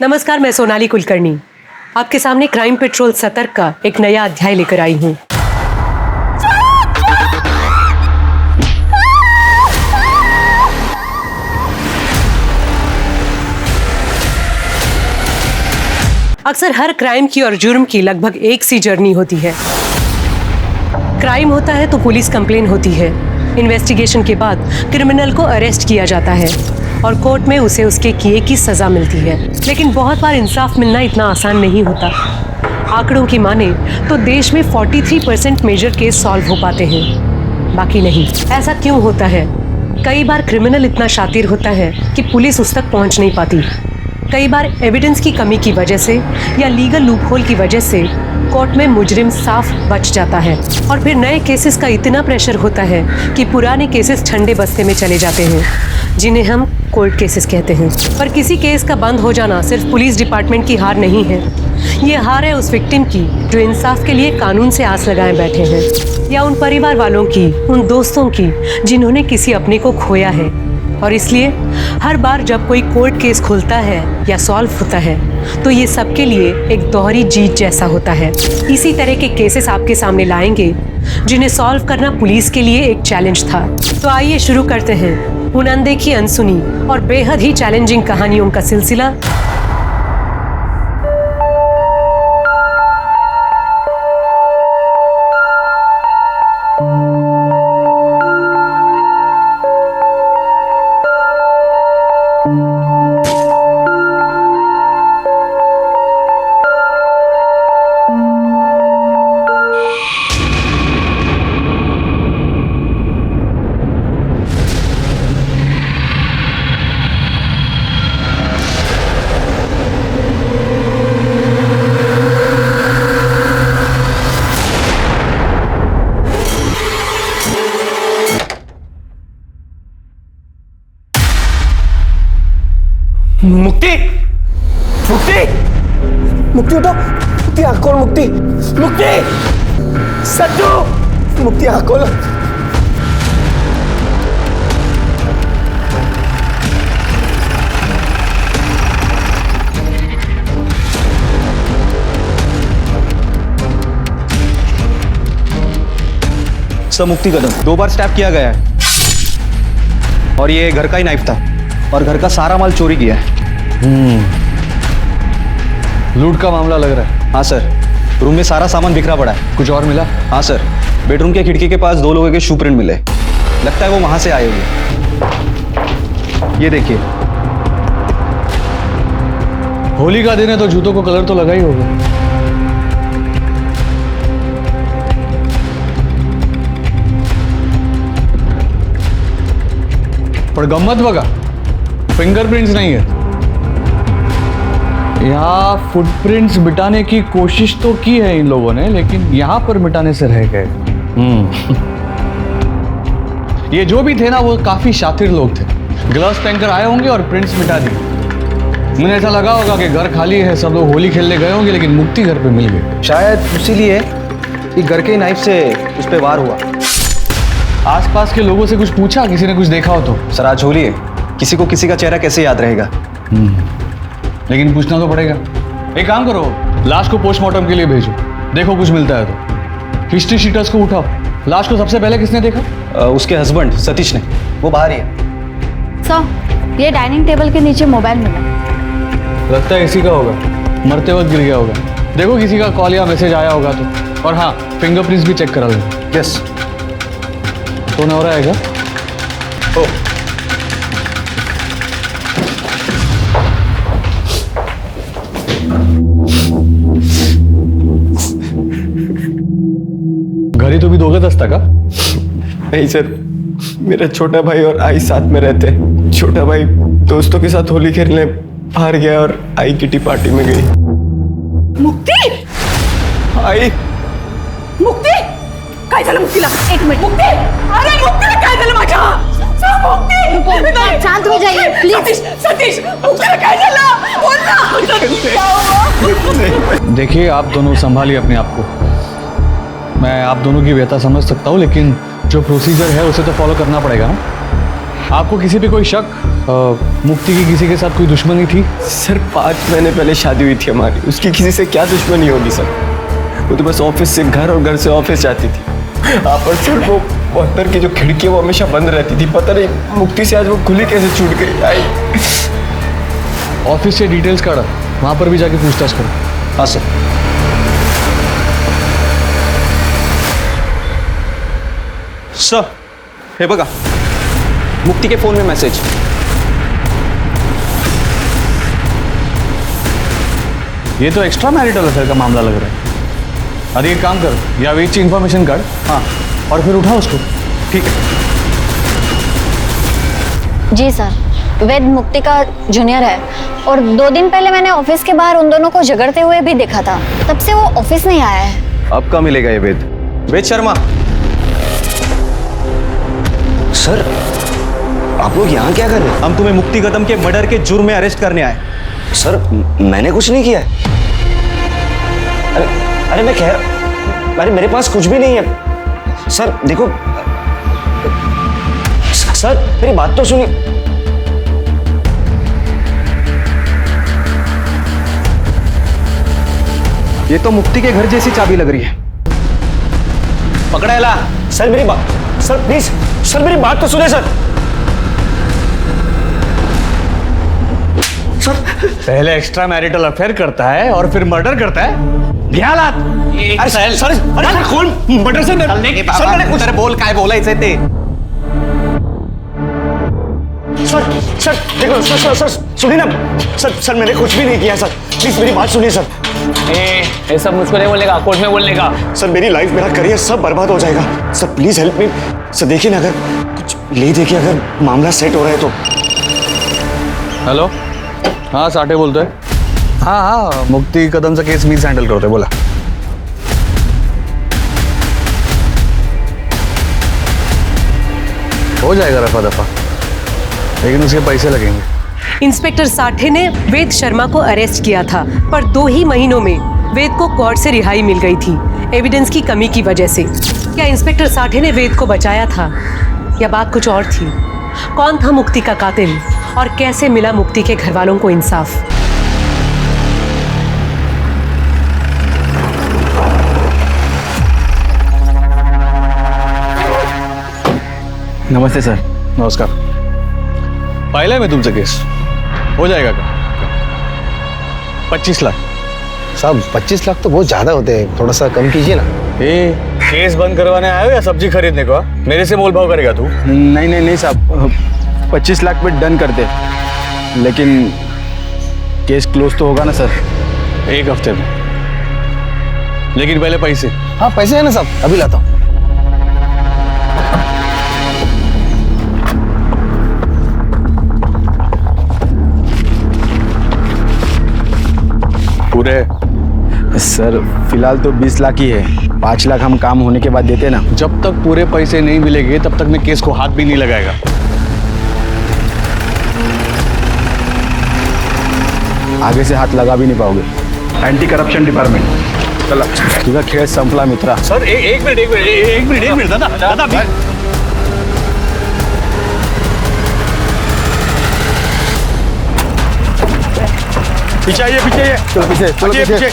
नमस्कार, मैं सोनाली कुलकर्णी आपके सामने क्राइम पेट्रोल सतर्क का एक नया अध्याय लेकर आई हूँ। अक्सर हर क्राइम की और जुर्म की लगभग एक सी जर्नी होती है। क्राइम होता है तो पुलिस कंप्लेन होती है, इन्वेस्टिगेशन के बाद क्रिमिनल को अरेस्ट किया जाता है और कोर्ट में उसे उसके किए की सजा मिलती है। लेकिन बहुत बार इंसाफ मिलना इतना आसान नहीं होता। आंकड़ों की माने तो देश में 43% मेजर केस सॉल्व हो पाते हैं, बाकी नहीं। ऐसा क्यों होता है? कई बार क्रिमिनल इतना शातिर होता है कि पुलिस उस तक पहुंच नहीं पाती। कई बार एविडेंस की कमी की वजह से या लीगल लूपहोल की वजह से कोर्ट में मुजरिम साफ बच जाता है और फिर नए केसेस का इतना प्रेशर होता है कि पुराने केसेस ठंडे बस्ते में चले जाते हैं, जिन्हें हम कोल्ड केसेस कहते हैं। पर किसी केस का बंद हो जाना सिर्फ पुलिस डिपार्टमेंट की हार नहीं है। ये हार है उस विक्टिम की जो इंसाफ के लिए कानून से आस लगाए बैठे हैं, या उन परिवार वालों की, उन दोस्तों की जिन्होंने किसी अपने को खोया है। और इसलिए हर बार जब कोई कोर्ट केस खुलता है या सॉल्व होता है तो ये सबके लिए एक दोहरी जीत जैसा होता है। इसी तरह के केसेस आपके सामने लाएंगे जिन्हें सॉल्व करना पुलिस के लिए एक चैलेंज था। तो आइए शुरू करते हैं उन अनदेखी, अनसुनी और बेहद ही चैलेंजिंग कहानियों का सिलसिला। मुक्ति, मुक्ति, मुक्ति उठो, मुक्ति आँख खोल, मुक्ति, मुक्ति, सच्चू, मुक्ति आँख खोल। सब मुक्ति कदम 2 बार स्टैप किया गया है और ये घर का ही नाइफ था और घर का सारा माल चोरी किया है। लूट का मामला लग रहा है। हाँ सर, रूम में सारा सामान बिखरा पड़ा है। कुछ और मिला? हाँ सर, बेडरूम के खिड़की के पास 2 लोगों के शू प्रिंट मिले। लगता है वो वहां से आए होंगे। ये देखिए। होली का दिन है तो जूतों को कलर तो लगा ही होगा। पर गम्मत बगा, फिंगरप्रिंट्स नहीं है। यहाँ फुटप्रिंट्स मिटाने की कोशिश तो की है इन लोगों ने, लेकिन यहाँ पर मिटाने से रह गए। ये जो भी थे ना, वो काफी शातिर लोग थे। ग्लव्स पहनकर आए होंगे और प्रिंट्स मिटा दिए। मुझे ऐसा लगा होगा कि घर खाली है, सब लोग होली खेलने गए होंगे, लेकिन मुक्ति घर पे मिल गई। शायद इसीलिए कि घर के नाइफ से उस पर वार हुआ। आसपास के लोगों से कुछ पूछा? किसी ने कुछ देखा हो तो? सर आज होली है, किसी को किसी का चेहरा कैसे याद रहेगा? लेकिन पूछना तो पड़ेगा। एक काम करो, लाश को पोस्टमार्टम के लिए भेजो, देखो कुछ मिलता है तो। हिस्ट्री शीटर्स को उठाओ। लाश को सबसे पहले किसने देखा? उसके हस्बैंड सतीश ने। वो बाहर ही है। सर, ये डाइनिंग टेबल के नीचे मोबाइल मिला। लगता है इसी का होगा, मरते वक्त गिर गया होगा। देखो किसी का कॉल या मैसेज आया होगा तो। और हाँ, फिंगरप्रिंट्स भी चेक करा लो। यस। तो न हो रहा है क्या? ओ घड़ी तो भी दोगे 10 तक? नहीं सर, मेरा छोटा भाई और आई साथ में रहते हैं। छोटा भाई दोस्तों के साथ होली खेलने बाहर गया और आई किटी पार्टी में गई। मुक्ती, आई, मुक्ती, काय झालं मुक्तीला? एक मिनिट, मुक्ती, अरे मुक्तीला काय झालं माझ्या? मुक्ती, शांत हो जाइए प्लीज। सतीश, सतीश, मुक्तीला काय झालं? बोल ना। देखिए, आप दोनों संभालिए अपने आप को। मैं आप दोनों की व्यथा समझ सकता हूँ, लेकिन जो प्रोसीजर है उसे तो फॉलो करना पड़ेगा ना। आपको किसी पे कोई शक? मुक्ति की किसी के साथ कोई दुश्मनी थी? सर 5 महीने पहले शादी हुई थी हमारी, उसकी किसी से क्या दुश्मनी होगी सर? वो तो बस ऑफिस से घर और घर से ऑफिस जाती थी। आप पर सर वो अंदर की जो खिड़की है वो हमेशा बंद रहती थी, पता नहीं मुक्ति से आज वो खुली कैसे छूट गई। आई ऑफिस से डिटेल्स काढा, वहां पर भी जाके पूछताछ करो। हाँ सर। सर हे बघा, मुक्ति के फोन में मैसेज। ये तो एक्स्ट्रा मैरिटल अफेयर का मामला लग रहा है। अरे एक काम कर, या वेद की इंफॉर्मेशन काढ, हाँ, और फिर उठा उसको। ठीक है। जी सर, वेद मुक्ति का जूनियर है और 2 दिन पहले मैंने ऑफिस के बाहर उन दोनों को झगड़ते हुए भी देखा था। तब से वो ऑफिस नहीं आया है। अब कहाँ मिलेगा ये वेद? वेद शर्मा। सर, आप लोग यहाँ क्या कर रहे हैं? हम तुम्हें मुक्ति कदम के मर्डर के जुर्म में अरेस्ट करने आए। सर, मैंने कुछ नहीं किया है। अरे मैं कह, अरे मेरे पास कुछ भी नहीं है। सर देखो, सर मेरी बात तो सुनिए। ये तो मुक्ति के घर जैसी चाबी लग रही है। पकड़ा ला। सर मेरी बात, सर प्लीज, सर मेरी बात तो सुने सर। पहले एक्स्ट्रा मैरिटल अफेयर करता है और फिर मर्डर करता है। ध्यान। सर अरे कौन मर्डर से सर मैंने कुछ बोल काय बोला इसे ते। सर देखो सर सुनिए ना। सर मैंने कुछ भी नहीं किया सर, प्लीज मेरी बात सुनिए सर। ये सब मुझको नहीं बोलेगा, कोर्ट में बोलने का। सर मेरी लाइफ, मेरा करियर सब बर्बाद हो जाएगा। Sir please help me. Sir देखिए ना, अगर कुछ ले देखिए, अगर मामला सेट हो रहा है तो। हेलो, हाँ साठे बोलतोय। हाँ, मुक्ती कदमचा केस मीच हँडल करतोय, बोला। हो जाएगा रफा दफा, लेकिन उसके पैसे लगेंगे। इंस्पेक्टर साठे ने वेद शर्मा को अरेस्ट किया था, पर 2 ही महीनों में वेद को कोर्ट से रिहाई मिल गई थी, एविडेंस की कमी की वजह से। क्या इंस्पेक्टर साठे ने वेद को बचाया था या बात कुछ और थी? कौन था मुक्ति का कातिल और कैसे मिला मुक्ति के घर वालों को इंसाफ? नमस्ते सर। नमस्कार। पाहिलंय मैं तुमचं केस, हो जाएगा का? 25 लाख। साहब 25 लाख तो बहुत ज्यादा होते हैं, थोड़ा सा कम कीजिए ना। ये केस बंद करवाने आए हो या सब्जी खरीदने को? मेरे से मोल भाव करेगा तू? नहीं साहब, 25 लाख पे डन करते, लेकिन केस क्लोज तो होगा ना सर? 1 हफ्ते में, लेकिन पहले पैसे। हाँ पैसे है ना साहब, अभी लाता हूँ। पूरे सर फिलहाल तो 20 लाख ही है, 5 लाख हम काम होने के बाद देते ना। जब तक पूरे पैसे नहीं मिलेंगे तब तक मैं केस को हाथ भी नहीं लगाएगा। आगे से हाथ लगा भी नहीं पाओगे। Anti corruption department. चला, तुझा खेळ संपला मित्रा। सर एक मिनिट दादा पीछे आइए। चलो पीछे।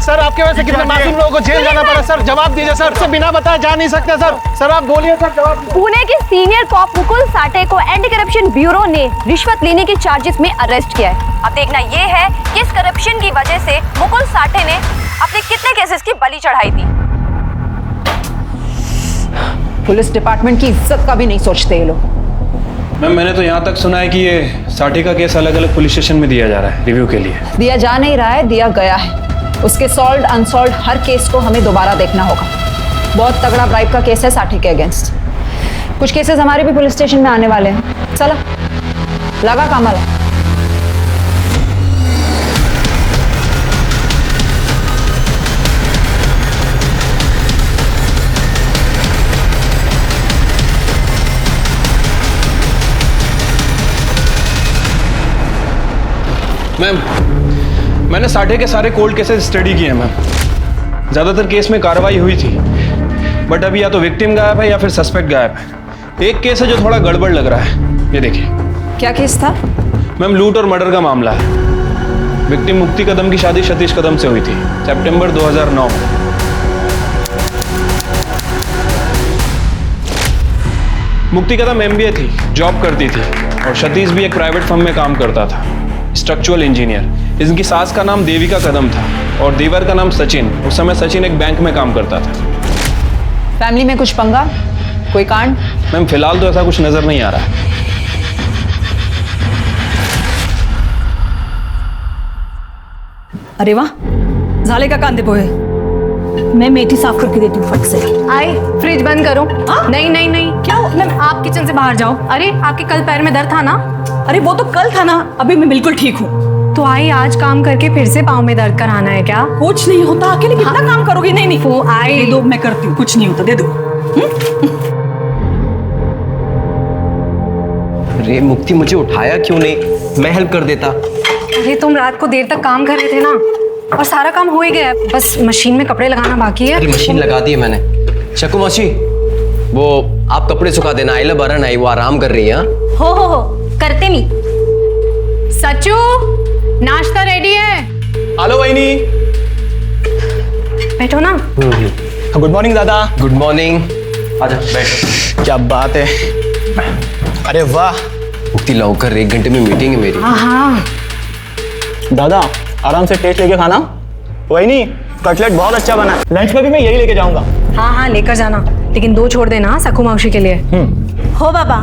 सर आपके वजह से कितने मासूम लोगों को जेल जाना पड़ा। सर जवाब दीजिए सर, सब बिना बताए जा नहीं सकते सर। सर आप बोलिए सर, जवाब। पुणे के सीनियर कॉप मुकुल साठे को एंटी करप्शन ब्यूरो ने रिश्वत लेने के चार्जेस में अरेस्ट किया है। अब देखना ये है कि इस करप्शन की वजह से मुकुल साठे ने अपने कितने केसेस की बलि चढ़ाई थी। पुलिस डिपार्टमेंट की इज्जत का भी नहीं सोचते ये लोग। मैम मैंने तो यहाँ तक सुना है कि ये साठे का केस अलग अलग पुलिस स्टेशन में दिया जा रहा है रिव्यू के लिए। दिया जा नहीं रहा है, दिया गया है। उसके सॉल्व्ड अनसॉल्व्ड हर केस को हमें दोबारा देखना होगा। बहुत तगड़ा ब्राइब का केस है साठे के अगेंस्ट। कुछ केसेस हमारे भी पुलिस स्टेशन में आने वाले हैं। चला लगा कामाला। मैम मैंने साठे के सारे कोल्ड केसेस स्टडी किए हैं मैम। ज़्यादातर केस में कार्रवाई हुई थी, बट अभी या तो विक्टिम गायब है या फिर सस्पेक्ट गायब है। एक केस है जो थोड़ा गड़बड़ लग रहा है, ये देखिए। क्या केस था? मैम लूट और मर्डर का मामला है। विक्टिम मुक्ति कदम की शादी सतीश कदम से हुई थी सितंबर 2009 में। मुक्ति कदम MBA थी, जॉब करती थी, और सतीश भी एक प्राइवेट फर्म में काम करता था, स्ट्रक्चरल इंजीनियर। इनकी सास का नाम देविका कदम था और देवर का नाम सचिन। उस समय सचिन एक बैंक में काम करता था। फैमिली में कुछ पंगा, कोई कांड? मैम फिलहाल तो ऐसा कुछ नजर नहीं आ रहा है। अरे वाह, झाले का कांदे पोहे। मैं मेथी साफ करके देती हूँ फट से। आई फ्रिज बंद करो। नहीं नहीं नहीं, क्या मैम आप किचन से बाहर जाओ। अरे आपके कल पैर में दर्द था ना? अरे वो तो कल था ना, अभी मैं बिल्कुल ठीक हूँ। तो आई आज काम करके फिर से पाँव में दर्द कराना है क्या? कुछ नहीं होता, अकेले कितना काम करोगी? नहीं नहीं, वो आई दे दो, मैं करती हूँ, कुछ नहीं होता, दे दो। अरे मुक्ति, मुझे उठाया क्यों नहीं? मैं हेल्प कर देता। अरे तुम रात को देर तक काम कर रहे थे ना, और सारा काम हो ही गया, बस मशीन में कपड़े लगाना बाकी है। अरे मशीन लगा दी है मैंने। शकु मौसी, वो आप कपड़े सुखा देना। आइला बरन आई, वो आराम कर रही है। हो करते नहीं। सचू नाश्ता रेडी है। हेलो वहीनी। बैठो ना। गुड मॉर्निंग दादा। Good morning. आजा बैठ। क्या बात है। अरे वाह मुक्ति, लौकर 1 घंटे में मीटिंग है मेरी। हाँ दादा, आराम से टेस्ट लेके खाना। वहीनी, कटलेट बहुत अच्छा बना है। लंच में भी मैं यही लेके जाऊंगा। हाँ लेकर जाना, लेकिन 2 छोड़ देना सकू मौसी के लिए। हो बाबा,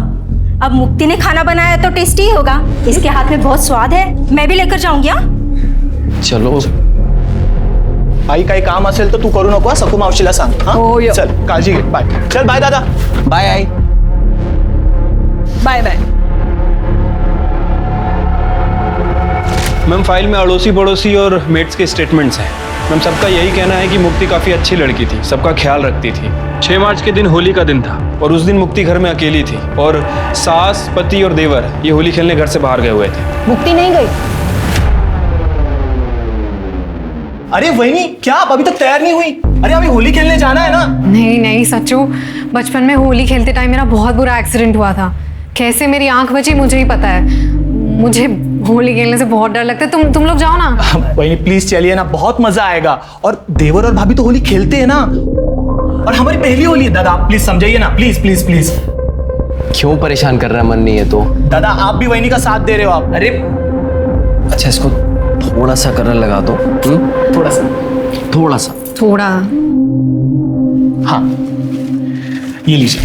अब मुक्ति ने खाना बनाया तो टेस्टी ही होगा। इसके हाथ में बहुत स्वाद है, मैं भी लेकर जाऊंगी। चलो। आई काही काम असेल तर तू करू नको, सकू मावशीला सांग। हो, यो. चल काळजी घे। बाय। चल बाय दादा। बाय आई। Bye bye. मैम फाइल में अड़ोसी पड़ोसी और मेट्स के स्टेटमेंट्स हैं। मैम सबका यही कहना है कि मुक्ति काफ़ी अच्छी लड़की थी, सबका ख्याल रखती थी। 6 मार्च के दिन होली का दिन था और उस दिन मुक्ति घर में अकेली थी और सास, पति और देवर ये होली खेलने घर से बाहर गए हुए थे। मुक्ति नहीं गई? अरे वहीनी, क्या आप अभी तक तैयार नहीं हुई? अरे अभी होली खेलने जाना है ना। नहीं सच्चू, बचपन में होली खेलते टाइम मेरा बहुत बुरा एक्सीडेंट हुआ था। कैसे मेरी आंख बची मुझे ही पता है। मुझे होली खेलने से बहुत डर लगता है। तुम लोग जाओ ना। वहीनी प्लीज चलिए ना, बहुत मजा आएगा। और देवर और भाभी तो होली खेलते हैं ना, और हमारी पहली होली है। दादा प्लीज समझाइए ना, प्लीज प्लीज प्लीज। क्यों परेशान कर रहा है? मन नहीं है तो? दादा आप भी वहीनी का साथ दे रहे हो आप। अरे अच्छा, इसको थोड़ा सा कलर लगा दो। थोड़ा सा। थोड़ा। हाँ ये लीजिए।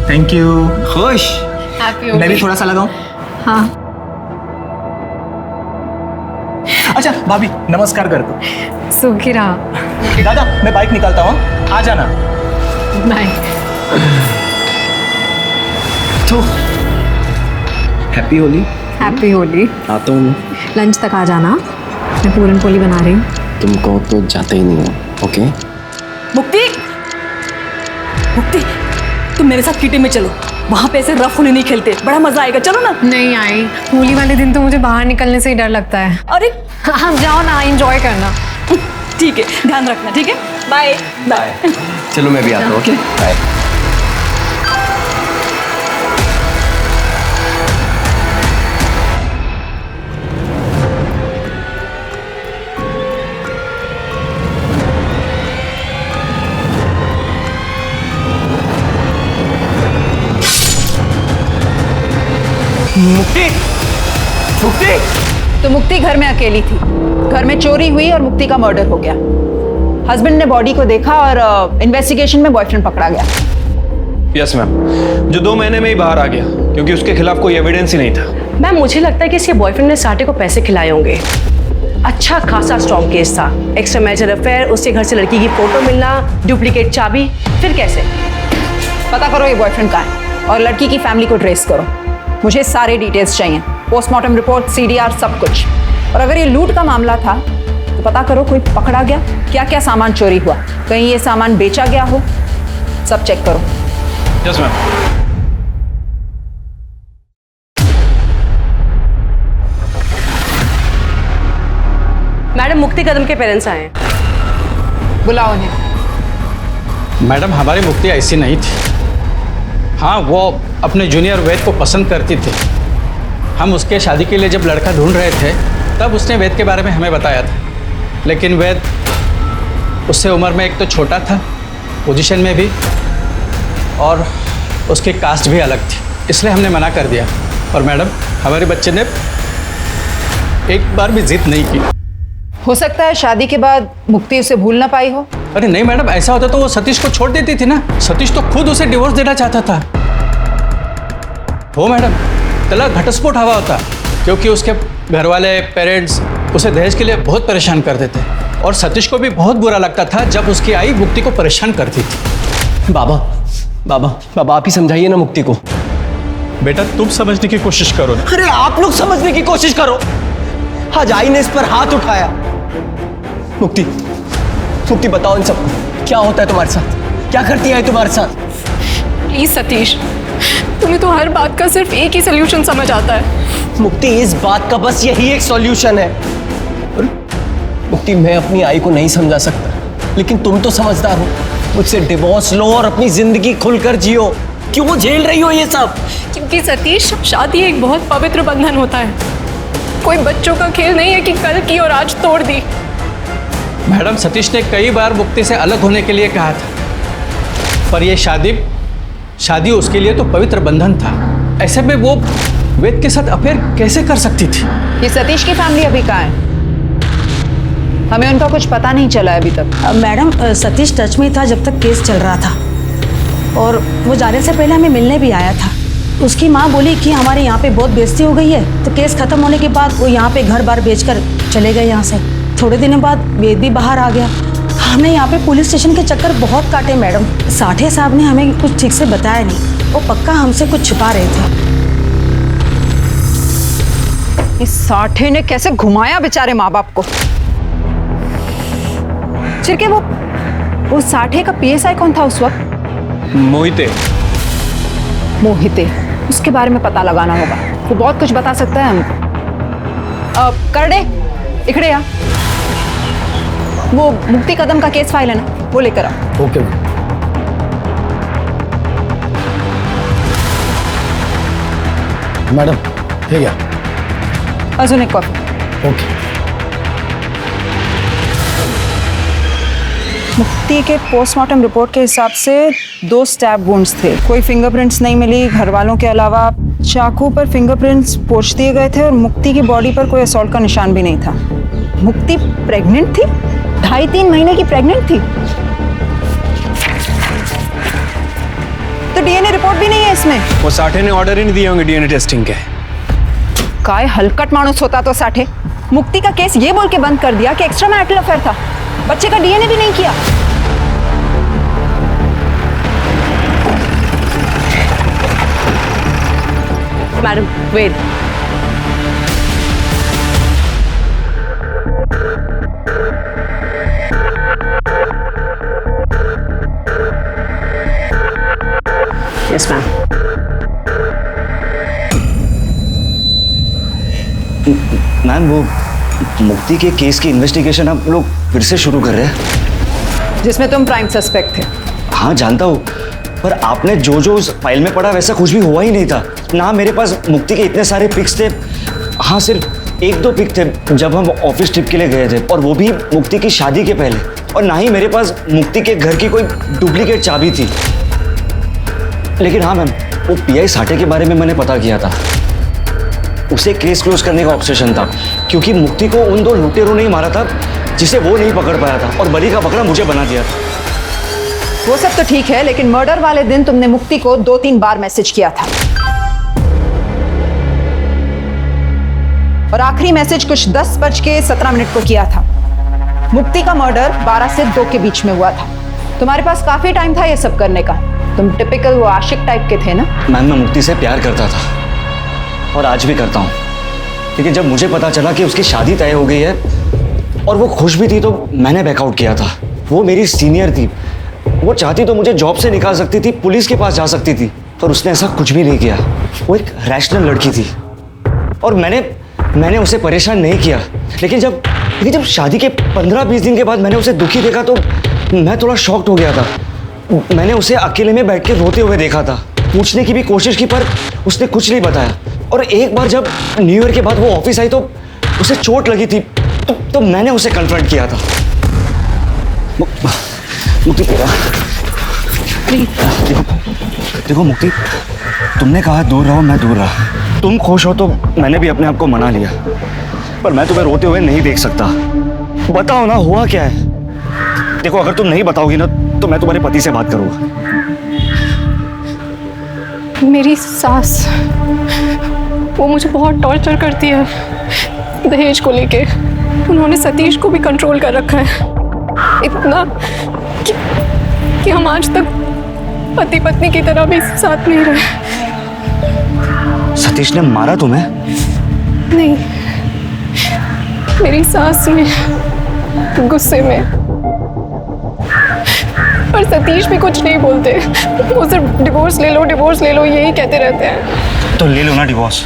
Thank you. खुश। मैं भी थोड़ा सा लगाऊं? हाँ। अच्छा भाभी, नमस्कार कर दो। सुखी रहा। दादा मैं बाइक निकालता हूँ, आ जाना। बाय। तो हैप्पी होली। हैप्पी होली। आता हूँ। लंच तक आ जाना, मैं पूरन पोली बना रही हूँ। तुम कहो तो जाते ही नहीं हो। ओके। मुक्ति, मुक्ति, तुम मेरे साथ किटी में चलो। वहां पे ऐसे रफ होली नहीं खेलते, बड़ा मजा आएगा। चलो ना। नहीं आई, होली वाले दिन तो मुझे बाहर निकलने से ही डर लगता है। अरे हाँ जाओ ना, एंजॉय करना। ठीक है, ध्यान रखना। ठीक है, बाय बाय। चलो मैं भी आता हूँ। Okay bye. मुक्ति, मुक्ति। तो मुक्ति घर में अकेली थी, घर में चोरी हुई और मुक्ति का मर्डर हो गया। हस्बैंड ने बॉडी को देखा और इन्वेस्टिगेशन में बॉयफ्रेंड पकड़ा गया। यस मैम, जो 2 महीने में ही बाहर आ गया क्योंकि उसके खिलाफ कोई एविडेंस ही नहीं था। मैम मुझे लगता है कि इसके बॉयफ्रेंड ने साटे को पैसे खिलाए होंगे। अच्छा खासा स्ट्रॉन्ग केस था। एक्स्ट्रा मैरिटल अफेयर, उसके घर से लड़की की फोटो मिलना, डुप्लीकेट चाबी, फिर कैसे? पता करो ये बॉयफ्रेंड कहाँ है और लड़की की फैमिली को ट्रेस करो। मुझे सारे डिटेल्स चाहिए, पोस्टमार्टम रिपोर्ट, CDR, सब कुछ। और अगर ये लूट का मामला था तो पता करो कोई पकड़ा गया, क्या क्या सामान चोरी हुआ, कहीं ये सामान बेचा गया हो, सब चेक करो। Yes ma'am. मैडम मुक्ति कदम के पेरेंट्स आए हैं। बुलाओ उन्हें। मैडम हमारी मुक्ति ऐसी नहीं थी। हाँ, वो अपने जूनियर वेद को पसंद करती थी। हम उसके शादी के लिए जब लड़का ढूंढ रहे थे तब उसने वेद के बारे में हमें बताया था, लेकिन वेद उससे उम्र में एक तो छोटा था, पोजीशन में भी, और उसकी कास्ट भी अलग थी, इसलिए हमने मना कर दिया। और मैडम हमारे बच्चे ने एक बार भी जिद नहीं की। हो सकता है शादी के बाद मुक्ति उसे भूल ना पाई हो। अरे नहीं मैडम, ऐसा होता तो वो सतीश को छोड़ देती थी ना। सतीश तो खुद उसे डिवोर्स देना चाहता था। हो मैडम, तलाक घटस्फोट हवा होता, क्योंकि उसके घर वाले पेरेंट्स उसे दहेज के लिए बहुत परेशान करते थे, और सतीश को भी बहुत बुरा लगता था जब उसकी आई मुक्ति को परेशान करती थी। बाबा बाबा बाबा आप ही समझाइए ना मुक्ति को। बेटा तुम समझने की कोशिश करो ना। अरे आप लोग समझने की कोशिश करो। आज आई ने इस पर हाथ उठाया। मुक्ति मुक्ति बताओ इन सबको, क्या होता है तुम्हारे साथ? क्या करती है तुम्हारे साथ? प्लीज सतीश, तुम्हें तो हर बात का सिर्फ एक ही सोल्यूशन समझ आता है। मुक्ति इस बात का बस यही एक सॉल्यूशन है। मुक्ति मैं अपनी आई को नहीं समझा सकता, लेकिन तुम तो समझदार हो। मुझसे डिवोर्स लो और अपनी जिंदगी खुलकर जियो। क्यों झेल रही हो ये सब? क्योंकि सतीश, शादी एक बहुत पवित्र बंधन होता है। कोई बच्चों का खेल नहीं है कि कल की और आज तोड़ दी। मैडम सतीश ने कई बार मुक्ति से अलग होने के लिए कहा था, पर यह शादी उसके लिए तो पवित्र बंधन था। ऐसे में वो वेद के साथ अफेयर कैसे कर सकती थी? ये सतीश की फैमिली अभी कहाँ है? हमें उनका कुछ पता नहीं चला है अभी तक। मैडम सतीश टच में था जब तक केस चल रहा था, और वो जाने से पहले हमें मिलने भी आया था। उसकी माँ बोली कि हमारे यहाँ पे बहुत बेइज्जती हो गई है, तो केस खत्म होने के बाद वो यहाँ पे घर बार बेचकर चले गए यहाँ से। थोड़े दिनों बाद वेद भी बाहर आ गया। हमने यहाँ पे पुलिस स्टेशन के चक्कर बहुत काटे मैडम। साठे साहब ने हमें कुछ ठीक से बताया नहीं, वो पक्का हमसे कुछ छुपा रहे थे। इस साठे ने कैसे घुमाया बेचारे माँ बाप को। चिरके, वो साठे का पीएसआई कौन था उस वक्त? मोहिते। उसके बारे में पता लगाना होगा, वो बहुत कुछ बता सकता है हमको। करडे, इकड़े आ। वो मुक्ति कदम का केस फाइल है ना, वो लेकर आओ। ओके मैडम, ठीक है। अजून एक कॉफी। ओके। मुक्ति के पोस्टमार्टम रिपोर्ट के हिसाब से 2 स्टैब वुंड्स थे। कोई फिंगरप्रिंट्स नहीं मिली घर वालों के अलावा। चाकू पर फिंगरप्रिंट्स पोंछ दिए गए थे, और मुक्ति की बॉडी पर कोई असॉल्ट का निशान भी नहीं था। मुक्ति प्रेग्नेंट थी, 2.5-3 महीने की प्रेग्नेंट थी। तो डीएनए रिपोर्ट भी नहीं है इसमें। वो साठे ने ऑर्डर ही नहीं दिए होंगे डीएनए टेस्टिंग के। काय हलकट मानुस होता तो साठे। मुक्ति का केस ये बोल के बंद कर दिया कि एक्स्ट्रा मैरिटल अफेयर था, बच्चे का डीएनए भी नहीं किया। मैडम वेद, यस मैम। मैम वो मुक्ति के केस की इन्वेस्टिगेशन आप लोग फिर से शुरू कर रहे हैं, जिसमें तुम प्राइम सस्पेक्ट थे। हाँ जानता हूँ, पर आपने जो जो उस फाइल में पढ़ा वैसा कुछ भी हुआ ही नहीं था ना। मेरे पास मुक्ति के इतने सारे पिक्स थे। हाँ, सिर्फ 1-2 पिक थे जब हम ऑफिस ट्रिप के लिए गए थे, और वो भी मुक्ति की शादी के पहले। और ना ही मेरे पास मुक्ति के घर की कोई डुप्लीकेट चाबी थी। लेकिन हाँ मैम, वो पीआई साठे के बारे में मैंने पता किया था। उसे केस क्लोज करने का ऑब्सेशन था, क्योंकि मुक्ति को उन 2 लुटेरों ने ही मारा था जिसे वो नहीं पकड़ पाया था, और बलि का बकरा मुझे बना दिया था। वो सब तो ठीक है, लेकिन मर्डर वाले दिन तुमने मुक्ति को 2-3 बार मैसेज किया था, और आखिरी मैसेज कुछ 10:17 को किया था। मुक्ति का मर्डर 12 से 2 के बीच में हुआ था। तुम्हारे पास काफी टाइम था ये सब करने का। तुम टिपिकल वो आशिक टाइप के थे ना। मैम, मैं मुक्ति से प्यार करता था, और आज भी करता हूँ। लेकिन जब मुझे पता चला कि उसकी शादी तय हो गई है और वो खुश भी थी, तो मैंने बैकआउट किया था। वो मेरी सीनियर थी, वो चाहती तो मुझे जॉब से निकाल सकती थी, पुलिस के पास जा सकती थी, पर उसने ऐसा कुछ भी नहीं किया। वो एक रैशनल लड़की थी, और मैंने उसे परेशान नहीं किया। लेकिन जब शादी के 15-20 दिन के बाद मैंने उसे दुखी देखा, तो मैं थोड़ा शॉक्ड हो गया था। मैंने उसे अकेले में बैठ के रोते हुए देखा था, पूछने की भी कोशिश की पर उसने कुछ नहीं बताया। और एक बार जब न्यू ईयर के बाद वो ऑफिस आई तो उसे चोट लगी थी, तो मैंने उसे कन्फ्रंट किया था। मुक्ति देखो मुक्ति, तुमने कहा दूर रहो, मैं दूर रहा। तुम खुश हो तो मैंने भी अपने आप को मना लिया, पर मैं तुम्हें रोते हुए नहीं देख सकता। बताओ ना, हुआ क्या है? देखो, अगर तुम नहीं बताओगी ना तो मैं तुम्हारे पति से बात करूंगा। मेरी सास, वो मुझे बहुत टॉर्चर करती है दहेज को लेके। उन्होंने सतीश को भी कंट्रोल कर रखा है, इतना कि हम आज तक पति पत्नी की तरह भी साथ नहीं रहे। सतीश ने मारा तुम्हें? नहीं, मेरी सास ने गुस्से में। पर सतीश भी कुछ नहीं बोलते, वो सिर्फ डिवोर्स ले लो, डिवोर्स ले लो, यही कहते रहते हैं। तो ले लो ना डिवोर्स।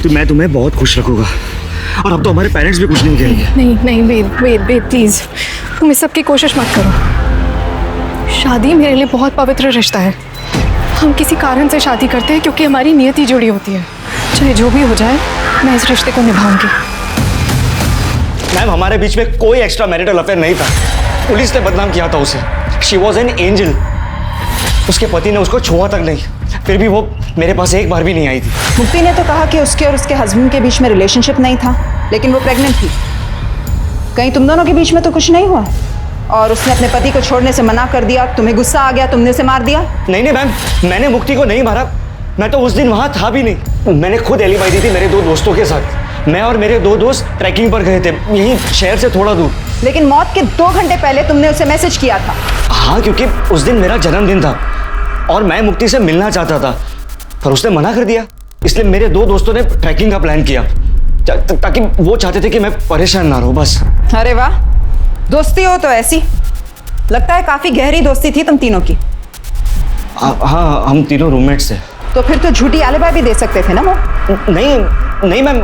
तो मैं तुम्हें बहुत खुश रखूंगा, और अब तो हमारे पेरेंट्स भी कुछ नहीं कहेंगे। नहीं नहीं, वेद प्लीज, तुम इस सब की कोशिश मत करो। शादी मेरे लिए बहुत पवित्र रिश्ता है। हम किसी कारण से शादी करते हैं क्योंकि हमारी नियति जुड़ी होती है। चाहे जो भी हो जाए, मैं इस रिश्ते को निभाऊंगी। मैम, हमारे बीच में कोई एक्स्ट्रा मैरिटल अफेयर नहीं था। पुलिस ने बदनाम किया था उसे। She was an angel. उसके पति ने उसको छुआ तक नहीं, फिर भी वो मेरे पास एक बार भी नहीं आई थी। मुक्ति ने तो कहा कि उसके और उसके हस्बैंड के बीच में रिलेशनशिप नहीं था, लेकिन वो प्रेग्नेंट थी। कहीं तुम दोनों के बीच में तो कुछ नहीं हुआ? और उसने अपने पति को छोड़ने से मना कर दिया, तुम्हें गुस्सा आ गया, तुमने उसे मार दिया? नहीं नहीं मैम, मैंने मुक्ति को नहीं मारा। मैं तो उस दिन वहां था भी नहीं। मैंने खुद एलिबाई दी थी मेरे 2 दोस्तों के साथ। मैं और मेरे 2 दोस्त ट्रैकिंग पर गए थे, यहीं शहर से थोड़ा दूर। लेकिन मौत के 2 घंटे पहले तुमने उसे मैसेज किया था। हाँ, क्योंकि उस दिन मेरा जन्मदिन था और मैं मुक्ति से मिलना चाहता था, पर उसने मना कर दिया। इसलिए मेरे 2 दोस्तों ने ट्रैकिंग का प्लान किया, ताकि वो चाहते थे कि मैं परेशान ना रहूं, बस। अरे वाह, दोस्ती हो तो ऐसी। लगता है काफी गहरी दोस्ती थी तुम तीनों की। हाँ, हम तीनों रूममेट्स थे। तो फिर तो झूठी एलिबाई भी दे सकते थे ना वो? नहीं मैम,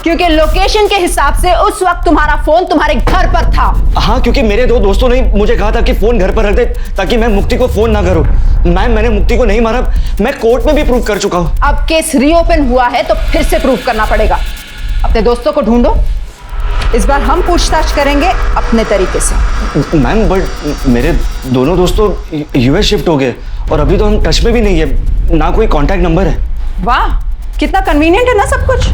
क्योंकि लोकेशन के हिसाब से उस वक्त तुम्हारा फोन तुम्हारे घर पर था। हाँ, क्योंकि मेरे 2 दोस्तों ने मुझे कहा था कि फोन घर पर रख दे ताकि मैं मुक्ति को फोन ना करूं। मैम, मैंने मुक्ति को नहीं मारा, मैं कोर्ट में भी प्रूव कर चुका हूँ। अब केस रीओपन हुआ है तो फिर से प्रूव करना पड़ेगा। अपने दोस्तों को ढूंढो, इस बार हम पूछताछ करेंगे अपने तरीके से। मैम, बट मेरे दोनों दोस्तों यूएस शिफ्ट हो गए और अभी तो हम टच में भी नहीं है, ना कोई कांटेक्ट नंबर है। वाह, कितना कन्वीनियंट है ना सब कुछ।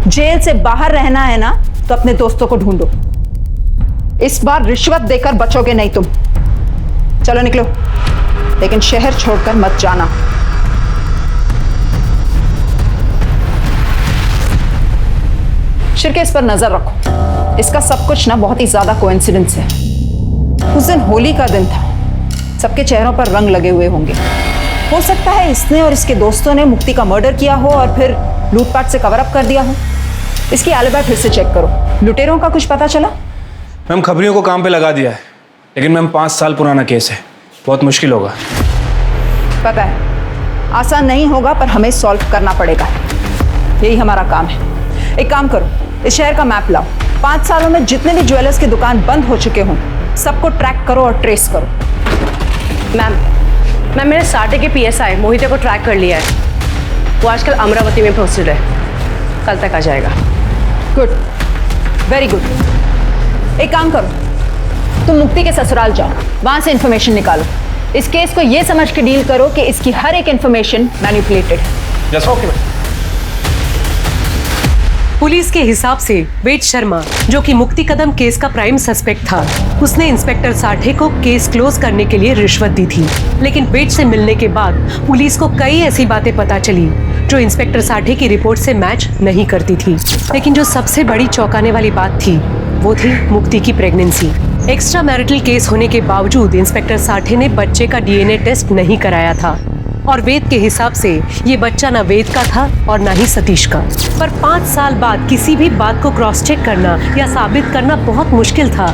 जेल से बाहर रहना है ना तो अपने दोस्तों को ढूंढो। इस बार रिश्वत देकर बचोगे नहीं तुम। चलो निकलो, लेकिन शहर छोड़कर मत जाना। शिरकेस पर नजर रखो, इसका सब कुछ ना बहुत ही ज्यादा कोइंसिडेंस है। उस दिन होली का दिन था, सबके चेहरों पर रंग लगे हुए होंगे। हो सकता है इसने और इसके दोस्तों ने मुक्ति का मर्डर किया हो और फिर लूटपाट से कवर अप कर दिया हो। इसकी एलिबाई फिर से चेक करो। लुटेरों का कुछ पता चला? मैम, खबरियों को काम पे लगा दिया है, लेकिन मैम 5 साल पुराना केस है, बहुत मुश्किल होगा। पता है, आसान नहीं होगा, पर हमें सॉल्व करना पड़ेगा। यही हमारा काम है। एक काम करो, इस शहर का मैप लाओ। 5 सालों में जितने भी ज्वेलर्स की दुकान बंद हो चुके हों, सबको ट्रैक करो और ट्रेस करो। मैम, मैंने साटे के PSI मोहिते को ट्रैक कर लिया है। वो आजकल अमरावती में पोस्टेड है, कल तक आ जाएगा। Good, very good. एक काम करो, तुम मुक्ति के ससुराल जाओ, वहां से इंफॉर्मेशन निकालो। इस केस को ये समझ के डील करो कि इसकी हर एक इंफॉर्मेशन मैनिपुलेटेड है। Yes, okay. पुलिस के हिसाब से वेद शर्मा, जो कि मुक्ति कदम केस का प्राइम सस्पेक्ट था, उसने इंस्पेक्टर साठे को केस क्लोज करने के लिए रिश्वत दी थी। लेकिन वेद से मिलने के बाद पुलिस को कई ऐसी बातें पता चली जो इंस्पेक्टर साठे की रिपोर्ट से मैच नहीं करती थी। लेकिन जो सबसे बड़ी चौंकाने वाली बात थी, वो थी मुक्ति की प्रेगनेंसी। एक्स्ट्रा मैरिटल केस होने के बावजूद इंस्पेक्टर साठे ने बच्चे का DNA टेस्ट नहीं कराया था, और वेद के हिसाब से ये बच्चा ना वेद का था और ना ही सतीश का। पर 5 साल बाद किसी भी बात को क्रॉस चेक करना या साबित करना बहुत मुश्किल था,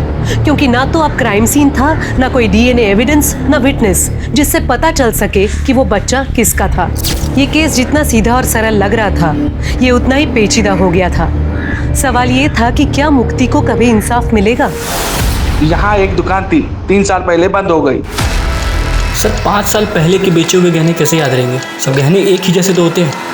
क्योंकि ना तो अब क्राइम सीन था, ना कोई DNA एविडेंस, ना विटनेस जिससे पता चल सके कि वो बच्चा किसका था। ये केस जितना सीधा और सरल लग रहा था, ये उतना ही पेचीदा हो गया था। सवाल ये था कि क्या मुक्ति को कभी इंसाफ मिलेगा? यहाँ एक दुकान थी, 3 साल पहले बंद हो गई। सर 5 साल पहले के बेचे हुए गहने कैसे याद रहेंगे? सब गहने एक ही जैसे तो होते हैं।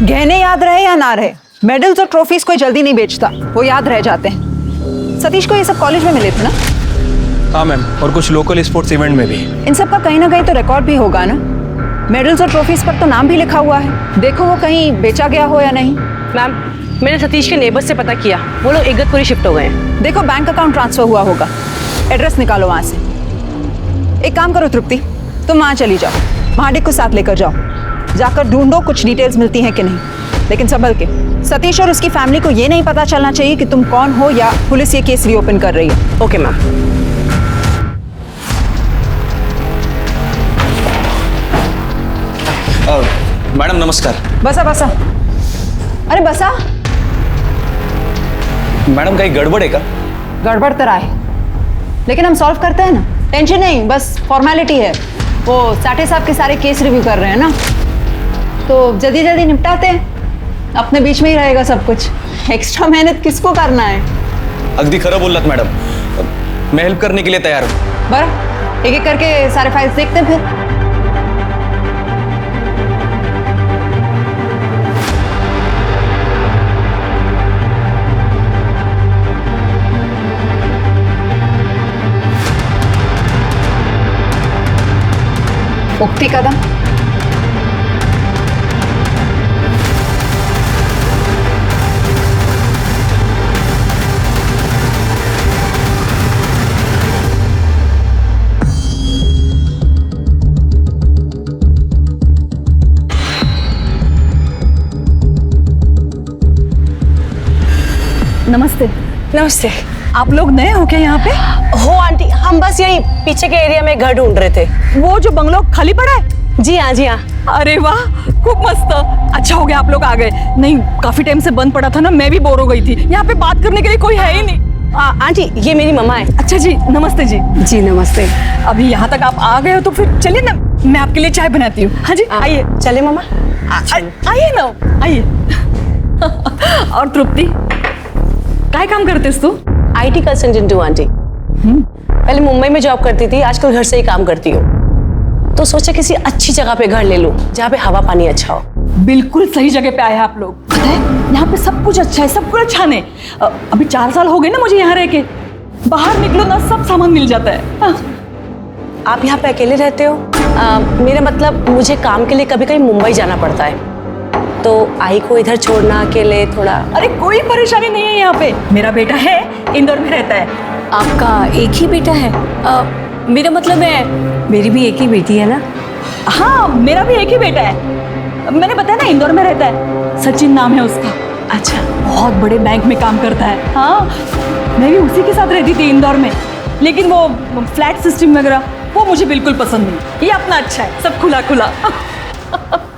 गहने याद रहे या ना रहे, मेडल्स और ट्रॉफीज कोई जल्दी नहीं बेचता, वो याद रह जाते हैं। सतीश को ये सब कॉलेज में मिले थे ना? हाँ मैम, और कुछ लोकल स्पोर्ट्स इवेंट में भी। इन सब का कहीं ना कहीं तो रिकॉर्ड भी होगा ना? मेडल्स और ट्रॉफीज पर तो नाम भी लिखा हुआ है, देखो वो कहीं बेचा गया हो या नहीं। मैम, मैंने सतीश के नेबर से पता किया, वो लोग इगतपुरी शिफ्ट हो गए हैं। देखो बैंक अकाउंट ट्रांसफर हुआ होगा, एड्रेस निकालो वहाँ से। एक काम करो तृप्ति, तुम वहाँ चली जाओ, महाडिक को साथ लेकर जाओ, जाकर ढूंढो कुछ डिटेल्स मिलती हैं कि नहीं, लेकिन संभल के। सतीश और उसकी फैमिली को ये नहीं पता चलना चाहिए कि तुम कौन हो या पुलिस ये केस रीओपन कर रही है। Okay ma'am. मैडम नमस्कार। बसा बसा, अरे बसा। मैडम कहीं गड़बड़ है क्या? गड़बड़ तो है, लेकिन हम सॉल्व करते हैं ना, टेंशन नहीं, बस फॉर्मेलिटी है। वो साठे साहब के सारे केस रिव्यू कर रहे हैं ना, तो जल्दी जल्दी निपटाते हैं, अपने बीच में ही रहेगा सब कुछ। एक्स्ट्रा मेहनत किसको करना है? अगदी खरं बोललात मैडम, मैं हेल्प करने के लिए तैयार हूँ। बरं, एक एक करके सारे फाइल्स देखते हैं फिर। मुक्ति कदम, नमस्ते। नमस्ते। आप लोग नए हो क्या यहाँ पे? हो आंटी, हम बस यही पीछे के एरिया में घर ढूंढ रहे थे। वो जो बंगलो खाली पड़ा है? जी हाँ, जी हाँ। अरे वाह, खूब मस्त। अच्छा हो गया आप लोग आ गए, नहीं काफी टाइम से बंद पड़ा था ना, मैं भी बोर हो गई थी। यहाँ पे बात करने के लिए कोई है ही नहीं। आंटी, ये मेरी मम्मा है। अच्छा जी, नमस्ते जी। जी नमस्ते। अभी यहाँ तक आप आ गए हो तो फिर चलिए ना, मैं आपके लिए चाय बनाती हूँ। हाँ जी, आइए। चले मम्मा, आइए ना, आइए। और तृप्ति, काय काम करतेस तू? IT कंसल्टेंट हूँ आंटी। पहले मुंबई में जॉब करती थी, आजकल घर से ही काम करती हूँ। तो सोचा किसी अच्छी जगह पे घर ले लूं, जहाँ पे हवा पानी अच्छा हो। बिल्कुल सही जगह पे आए हैं आप लोग। पता है, यहाँ पे सब कुछ अच्छा है, सब कुछ अच्छा नहीं। अभी 4 साल हो गए ना मुझे यहाँ रह के, बाहर निकलो ना सब सामान मिल जाता है। आप यहाँ पे अकेले रहते हो? मेरा मतलब मुझे काम के लिए कभी कभी मुंबई जाना पड़ता है, तो आई को इधर छोड़ना अकेले थोड़ा। अरे कोई परेशानी नहीं है यहाँ पे, मेरा बेटा है, इंदौर में रहता है। आपका एक ही बेटा है? मेरा मतलब है मेरी भी एक ही बेटी है ना? हाँ, मेरा भी एक ही बेटा है। मैंने बताया ना, इंदौर में रहता है, सचिन नाम है उसका। अच्छा, बहुत बड़े बैंक में काम करता है। हाँ, मैं भी उसी के साथ रहती थी इंदौर में, लेकिन वो फ्लैट सिस्टम वगैरह वो मुझे बिल्कुल पसंद नहीं। ये अपना अच्छा है, सब खुला खुला।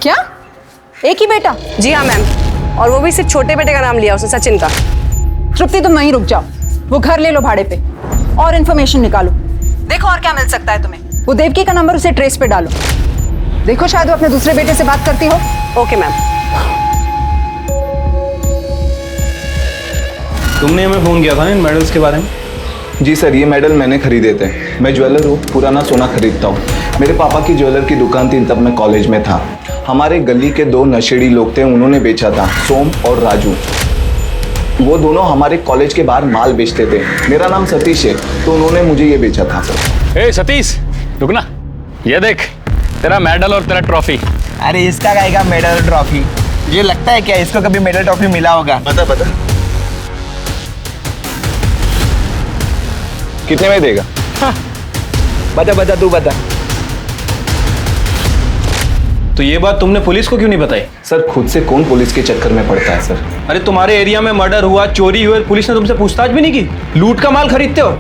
क्या एक ही बेटा? जी हाँ मैम, और वो भी सिर्फ छोटे बेटे का नाम लिया उसने, सचिन का। तृप्ति तुम वहीं रुक जाओ, वो घर ले लो भाड़े पे और इन्फॉर्मेशन निकालो, देखो और क्या मिल सकता है तुम्हें। वो देवकी का नंबर उसे ट्रेस पे डालो, देखो शायद वो अपने दूसरे बेटे से बात करती हो। Okay ma'am. तुमने हमें फोन किया था ना इन मेडल्स के बारे में? जी सर, ये मेडल मैंने खरीदे थे। मैं ज्वेलर हूँ, पुराना सोना खरीदता हूँ। मेरे पापा की ज्वेलर की दुकान थी, तब मैं कॉलेज में था। हमारे गली के 2 नशेड़ी लोग थे, उन्होंने बेचा था, सोम और राजू। वो दोनों हमारे कॉलेज के बाहर माल बेचते थे। मेरा नाम सतीश है, तो उन्होंने मुझे ये बेचा था सर। ए सतीश, रुक ना, ये देख तेरा मेडल और तेरा ट्रॉफी। अरे इसका गाएगा मेडल और ट्रॉफी? ये लगता है क्या इसको कभी मेडल ट्रॉफी मिला होगा? बता बता, कितने में देगा? हाँ। बता बता, तू बता। तो ये बात तुमने पुलिस को क्यों नहीं बताई? सर खुद से कौन पुलिस के चक्कर में पड़ता है सर। अरे तुम्हारे एरिया में मर्डर हुआ, चोरी हुई, पुलिस ने तुमसे पूछताछ भी नहीं की? लूट का माल खरीदते हो?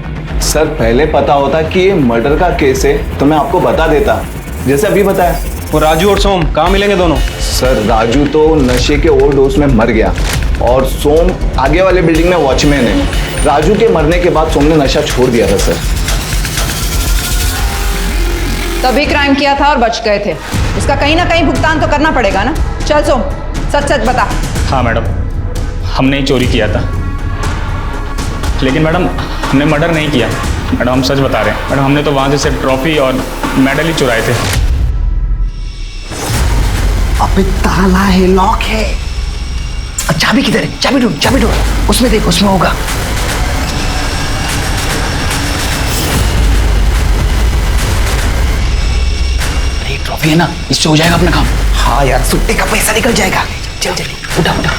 सर पहले पता होता कि ये मर्डर का केस है तो मैं आपको बता देता, जैसे अभी बताया। वो राजू और सोम कहाँ मिलेंगे दोनों? सर राजू तो नशे के ओवरडोज में मर गया और सोम आगे वाले बिल्डिंग में वॉचमैन है। राजू के मरने के बाद सोम ने नशा छोड़ दिया था सर। तभी क्राइम किया था और बच गए थे। इसका कहीं ना कहीं भुगतान तो करना पड़ेगा ना। चल सोम, सच सच बता। हाँ मैडम, हमने ही चोरी किया था, लेकिन मैडम हमने मर्डर नहीं किया। मैडम हम सच बता रहे हैं। मैडम हमने तो वहाँ से सिर्फ ट्रॉफी और मेडल ही चुराए थे। अबे ताला है, लॉक है। चाबी किधर है? चाबी ढूंढ, चाबी ढूंढ। उसमें देख, उसमें होगा। अरे ट्रॉफी है ना, इससे हो जाएगा अपना काम। हाँ यार, सुट्टे का पैसा निकल जाएगा। चल चल, उठा उठा।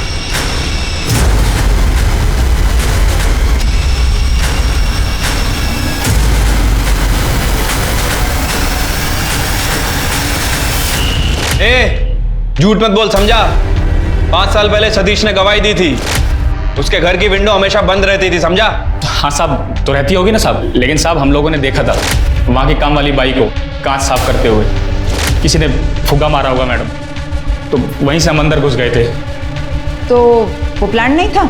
झूठ मत बोल, समझा? 5 साल पहले सतीश ने गवाही दी थी। उसके घर की विंडो हमेशा बंद रहती थी, समझा? हाँ साहब, तो रहती होगी ना साहब, लेकिन साहब हम लोगों ने देखा था वहाँ की काम वाली बाई को कांच साफ करते हुए। किसी ने फुग्गा मारा होगा मैडम, तो वहीं से हम अंदर घुस गए थे। तो वो प्लान नहीं था?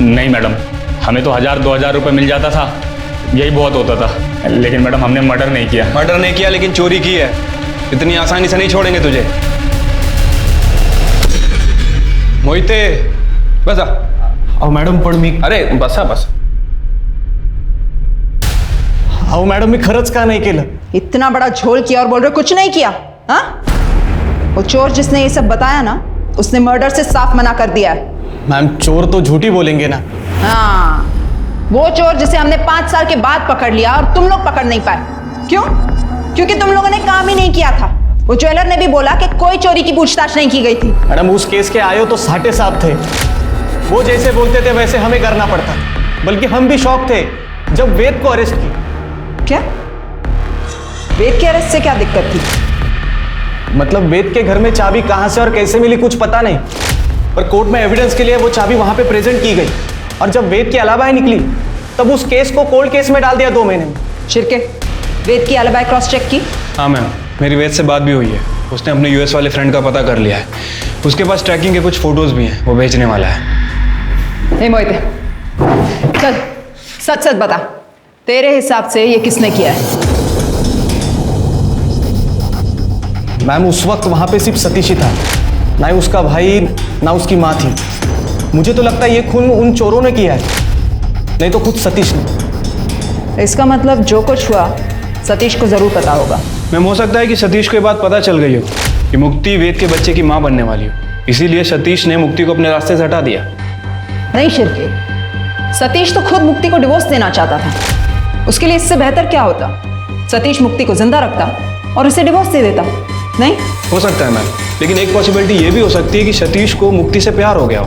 नहीं मैडम, हमें तो 1000-2000 रुपये मिल जाता था, यही बहुत होता था। लेकिन मैडम हमने मर्डर नहीं किया। मर्डर नहीं किया लेकिन चोरी की है। इतनी आसानी से नहीं छोड़ेंगे तुझे। मोहिते बसा। अहो मैडम, पण मी, अरे बसा बस। अहो मॅडम, मी खरंच का नाही केलं? इतना बड़ा झोल किया और बोल रहे कुछ नहीं किया? हाँ, वो चोर जिसने ये सब बताया ना, उसने मर्डर से साफ मना कर दिया है। मैम, चोर तो झूठी बोलेंगे ना। हाँ, वो चोर जिसे हमने 5 साल के बाद पकड़ लिया और तुम लोग पकड़ नहीं पाए। क्यों? क्योंकि तुम लोगों ने काम ही नहीं किया था। वो ज्वेलर ने भी बोला कि कोई चोरी की पूछताछ नहीं की गई थी। मैडम, उस केस के आयो तो साटे साहब थे। वो जैसे बोलते थे वैसे हमें करना पड़ता। बल्कि हम भी शौक थे जब वेद को अरेस्ट किया। क्या? वेद के अरेस्ट से क्या दिक्कत थी? मतलब वेद के घर में चाबी कहां से और कैसे मिली कुछ पता नहीं, पर कोर्ट में एविडेंस के लिए वो चाबी वहां पे प्रेजेंट की गई। और जब वेद की अलावा निकली तब उस केस को कोल्ड केस में डाल दिया 2 महीने में। शिरके, वेद की अलावा क्रॉस चेक की? हाँ मैम, मेरी वेद से बात भी हुई है। उसने अपने यूएस वाले फ्रेंड का पता कर लिया है। उसके पास ट्रैकिंग के कुछ फोटोज भी हैं, वो भेजने वाला है। नहीं मोहिते, चल सच सच बता, तेरे हिसाब से ये किसने किया है? मैम, उस वक्त वहां पे सिर्फ सतीश ही था, ना ही उसका भाई ना उसकी माँ थी। मुझे तो लगता है ये खून उन चोरों ने किया है, नहीं तो खुद सतीश ने। इसका मतलब जो कुछ हुआ सतीश को जरूर पता होगा। मैम, हो सकता है कि सतीश को ये बात पता चल गई हो कि मुक्ति वेद के बच्चे की माँ बनने वाली हो, इसीलिए सतीश ने मुक्ति को अपने रास्ते से हटा दिया। नहीं शिरके, सतीश तो खुद मुक्ति को डिवोर्स देना चाहता था। उसके लिए इससे बेहतर क्या होता? सतीश मुक्ति को जिंदा रखता और उसे डिवोर्स दे देता। नहीं हो सकता है मैम, लेकिन एक पॉसिबिलिटी ये भी हो सकती है कि सतीश को मुक्ति से प्यार हो गया हो।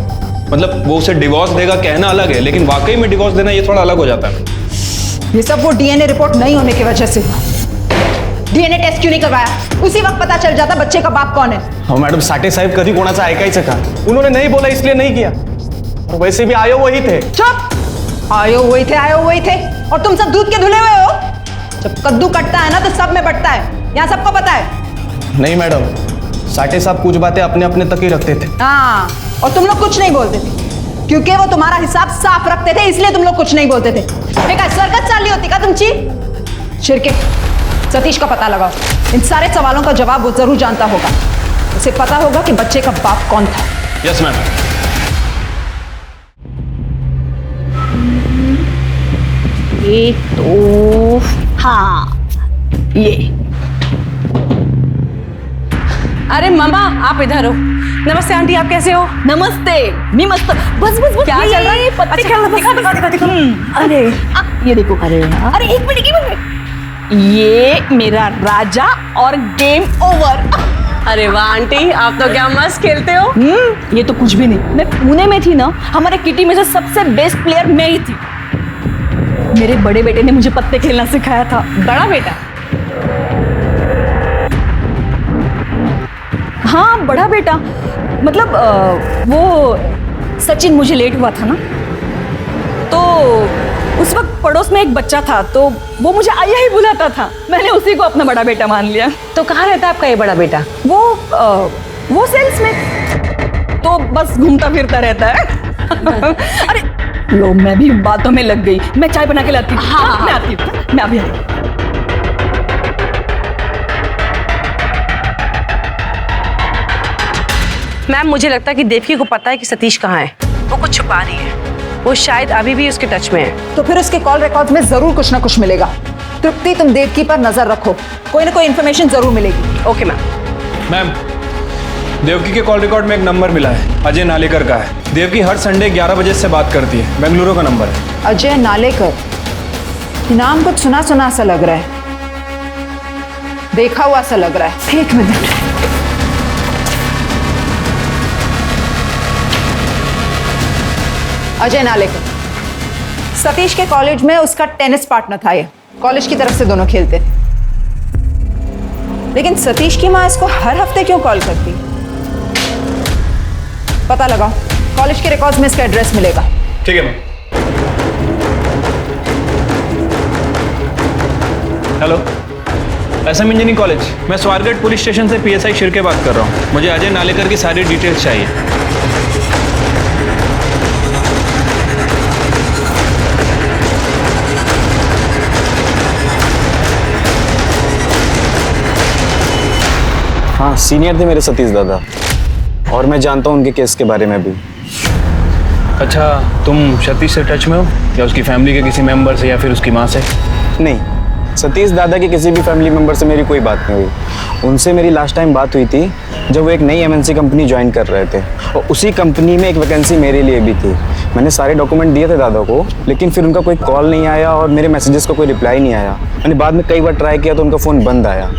मतलब वो उसे डिवोर्स देगा कहना अलग है, लेकिन वाकई में डिवोर्स देना ये थोड़ा अलग हो जाता है। ये सब वो डीएनए रिपोर्ट नहीं होने की वजह से। डीएनए टेस्ट क्यों नहीं करवाया? उसी वक्त पता चल जाता बच्चे का बाप कौन है। हो मॅडम, साठे साहेब कधी कोणाचा ऐकायचं का? उन्होंने नहीं बोला इसलिए नहीं किया, और वैसे भी आयो वही थे। चुप! आयो वही थे और तुम सब दूध के धुले हुए हो। जब कद्दू कटता है ना तो सब में बटता है, यहाँ सबको पता है। नहीं मैडम, साठे साहब कुछ बातें अपने अपने तक ही रखते थे। हाँ, और तुम लोग कुछ नहीं बोलते थे क्योंकि वो तुम्हारा हिसाब साफ रखते थे, इसलिए तुम लोग कुछ नहीं बोलते थे। सर्कस चाली होती का तुमची? शिरके, सतीश का पता लगाओ। इन सारे सवालों का जवाब वो जरूर जानता होगा। उसे पता होगा कि बच्चे का बाप कौन था। Yes ma'am. ये तो हाँ, ये। अरे मामा, आप इधर हो। नमस्ते आंटी, आप कैसे हो? नमस्ते, मैं मस्त। बस बस बस, क्या चल रहा है? पत्ते अच्छा, दिखा। अरे ये देखो। अरे एक मिनट, ये मेरा राजा और गेम ओवर। अरे वाह आंटी, आप तो क्या मस्त खेलते हो। ये तो कुछ भी नहीं। मैं पुणे में थी ना, हमारे किटी में से सबसे बेस्ट प्लेयर मैं ही थी। मेरे बड़े बेटे ने मुझे पत्ते खेलना सिखाया था। बड़ा बेटा? हाँ, बड़ा बेटा। मतलब वो सचिन मुझे लेट हुआ था ना, तो उस वक्त पड़ोस में एक बच्चा था तो वो मुझे आया ही बुलाता था, मैंने उसी को अपना बड़ा बेटा मान लिया। तो कहाँ रहता है आपका ये बड़ा बेटा? वो सेल्स में, तो बस घूमता फिरता रहता है। अरे लो, मैं भी बातों में लग गई, मैं चाय बना के लाती हूँ। हाँ, मैं आती हूँ, मैं अभी आई। मैम, मुझे लगता है कि देवकी को पता है कि सतीश कहाँ है, वो कुछ छुपा रही है। वो शायद अभी भी उसके टच में है। तो फिर उसके कॉल रिकॉर्ड्स में जरूर कुछ ना कुछ मिलेगा। तृप्ति, तुम देवकी पर नजर रखो, कोई ना कोई इन्फॉर्मेशन जरूर मिलेगी। Okay ma'am. मैम, देवकी के कॉल रिकॉर्ड में एक नंबर मिला है, अजय नालेकर का है। देवकी हर संडे 11 बजे से बात करती है, बेंगलुरु का नंबर है। अजय नालेकर, नाम कुछ सुना सुना सा लग रहा है, देखा हुआ सा लग रहा है। एक मिनट, अजय नालेकर, सतीश के कॉलेज में उसका टेनिस पार्टनर था। ये कॉलेज की तरफ से दोनों खेलते थे। लेकिन सतीश की माँ इसको हर हफ्ते क्यों कॉल करती? पता लगाओ, कॉलेज के रिकॉर्ड्स में इसका एड्रेस मिलेगा। ठीक है ma'am. Hello, SM engineering college, मैं स्वारगेट पुलिस स्टेशन से PSI शिरके बात कर रहा हूँ। मुझे अजय नालेकर की सारी डिटेल्स चाहिए। हाँ, सीनियर थे मेरे सतीश दादा, और मैं जानता हूँ उनके केस के बारे में भी। अच्छा, तुम सतीश से टच में हो या उसकी फैमिली के किसी मेंबर से या फिर उसकी माँ से? नहीं, सतीश दादा के किसी भी फैमिली मेंबर से मेरी कोई बात नहीं हुई। उनसे मेरी लास्ट टाइम बात हुई थी जब वो एक नई MNC कंपनी ज्वाइन कर रहे थे, और उसी कंपनी में एक वैकेंसी मेरे लिए भी थी। मैंने सारे डॉक्यूमेंट दिए थे दादा को, लेकिन फिर उनका कोई कॉल नहीं आया और मेरे मैसेजेस का कोई रिप्लाई नहीं आया। मैंने बाद में कई बार ट्राई किया तो उनका फ़ोन बंद आया।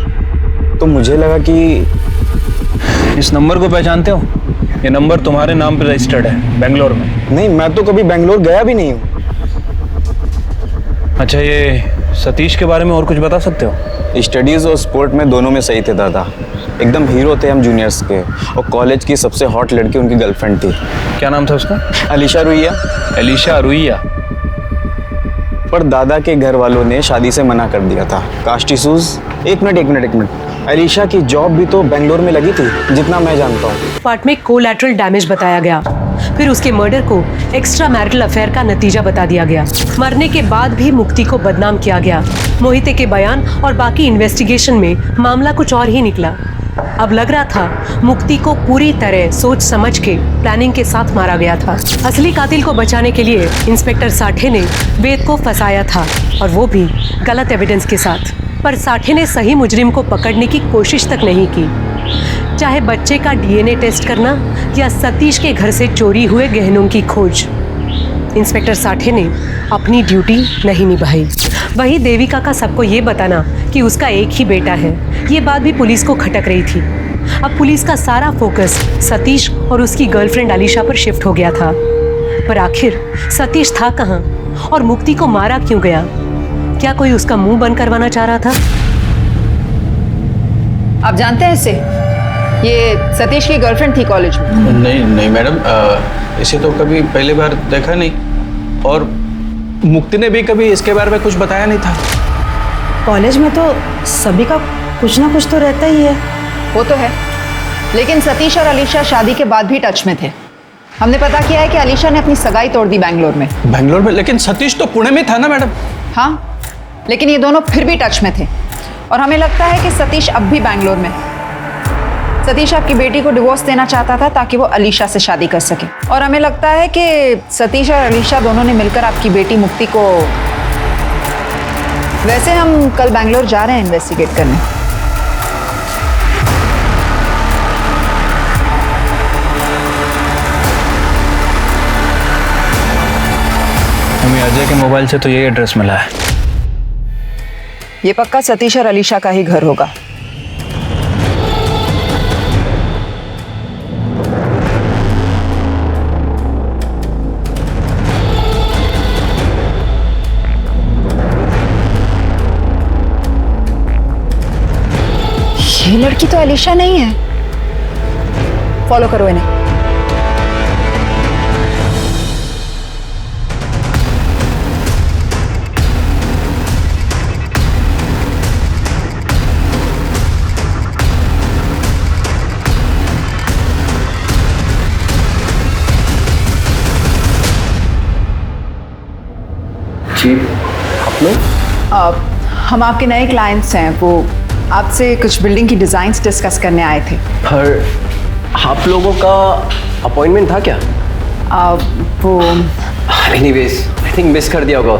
तो मुझे लगा कि इस नंबर को पहचानते हो? ये नंबर तुम्हारे नाम पर रजिस्टर्ड है बेंगलोर में। नहीं, मैं तो कभी बेंगलोर गया भी नहीं हूँ। अच्छा, ये सतीश के बारे में और कुछ बता सकते हो? स्टडीज़ और स्पोर्ट में दोनों में सही थे दादा, एकदम हीरो थे हम जूनियर्स के। और कॉलेज की सबसे हॉट लड़की उनकी गर्लफ्रेंड थी। क्या नाम था उसका? अलीशा रुइया। अलीशा रुइया? पर दादा के घर वालों ने शादी से मना कर दिया था, कास्ट इशूज। एक मिनट, अलीशा की जॉब भी तो बेंगलोर में लगी थी, जितना मैं जानता हूँ। पार्ट में कोलैटरल डैमेज बताया गया, फिर उसके मर्डर को एक्स्ट्रा मैरिटल अफेयर का नतीजा बता दिया गया। मरने के बाद भी मुक्ति को बदनाम किया गया। मोहिते के बयान और बाकी इन्वेस्टिगेशन में मामला कुछ और ही निकला। अब लग रहा था मुक्ति को पूरी तरह सोच समझ के प्लानिंग के साथ मारा गया था। असली कातिल को बचाने के लिए इंस्पेक्टर साठे ने वेद को फंसाया था, और वो भी गलत एविडेंस के साथ। पर साठे ने सही मुजरिम को पकड़ने की कोशिश तक नहीं की, चाहे बच्चे का DNA टेस्ट करना या सतीश के घर से चोरी हुए गहनों की खोज। इंस्पेक्टर साठे ने अपनी ड्यूटी नहीं निभाई। वही देविका का सबको ये बताना कि उसका एक ही बेटा है, ये बात भी पुलिस को खटक रही थी। अब पुलिस का सारा फोकस सतीश और उसकी गर्लफ्रेंड अलीशा पर शिफ्ट हो गया था। पर आखिर सतीश था कहाँ और मुक्ति को मारा क्यों गया? क्या कोई उसका मुंह बंद करवाना चाह रहा था? आप जानते हैं इसे? ये सतीश की गर्लफ्रेंड थी कॉलेज में। नहीं मैडम, इसे तो कभी पहली बार देखा नहीं, और मुक्ति ने भी कभी इसके बारे में कुछ बताया नहीं था। कॉलेज में तो सभी का कुछ ना कुछ तो रहता ही है। वो तो है, लेकिन सतीश और अलीशा शादी के बाद भी टच में थे। हमने पता किया है कि अलीशा ने अपनी सगाई तोड़ दी बेंगलोर में। बेंगलोर में? लेकिन सतीश तो पुणे में था ना मैडम। हाँ, लेकिन ये दोनों फिर भी टच में थे, और हमें लगता है कि सतीश अब भी बेंगलोर में। सतीश आपकी बेटी को डिवोर्स देना चाहता था ताकि वो अलीशा से शादी कर सके, और हमें लगता है कि सतीश और अलीशा दोनों ने मिलकर आपकी बेटी मुक्ति को। वैसे हम कल बेंगलोर जा रहे हैं इन्वेस्टिगेट करने। हमें अजय के मोबाइल से तो यही एड्रेस मिला है। ये पक्का सतीश और अलीशा का ही घर होगा। ये लड़की तो अलीशा नहीं है। फॉलो करो इन्हें। जी आप लोग? हम आपके नए क्लाइंट्स हैं, वो आपसे कुछ बिल्डिंग की डिज़ाइंस डिस्कस करने आए थे। पर आप लोगों का अपॉइंटमेंट था क्या? वो एनीवेज आई थिंक मिस कर दिया होगा।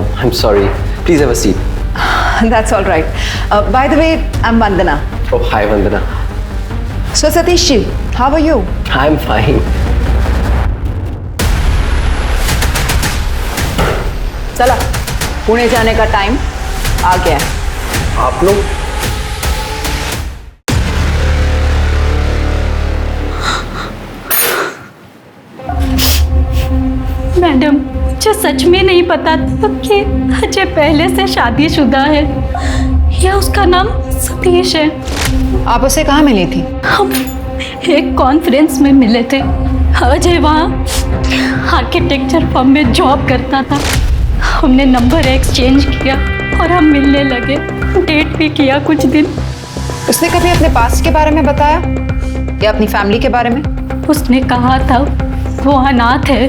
I am sorry, please have a seat. That's all right. By the way, I am Vandana. Oh hi Vandana. So Satish ji, how are you? I am fine. चला, पुणे जाने का टाइम आ गया है। आप लोग? मैडम, मुझे सच में नहीं पता था कि अजय पहले से शादीशुदा है या उसका नाम सतीश है। आप उसे कहाँ मिली थी? हम एक कॉन्फ्रेंस में मिले थे। अजय वहाँ आर्किटेक्चर फर्म में जॉब करता था। हमने नंबर एक्सचेंज किया और हम मिलने लगे, डेट भी किया कुछ दिन। उसने कभी अपने पास्ट के बारे में बताया या अपनी फैमिली के बारे में? उसने कहा था वो अनाथ है,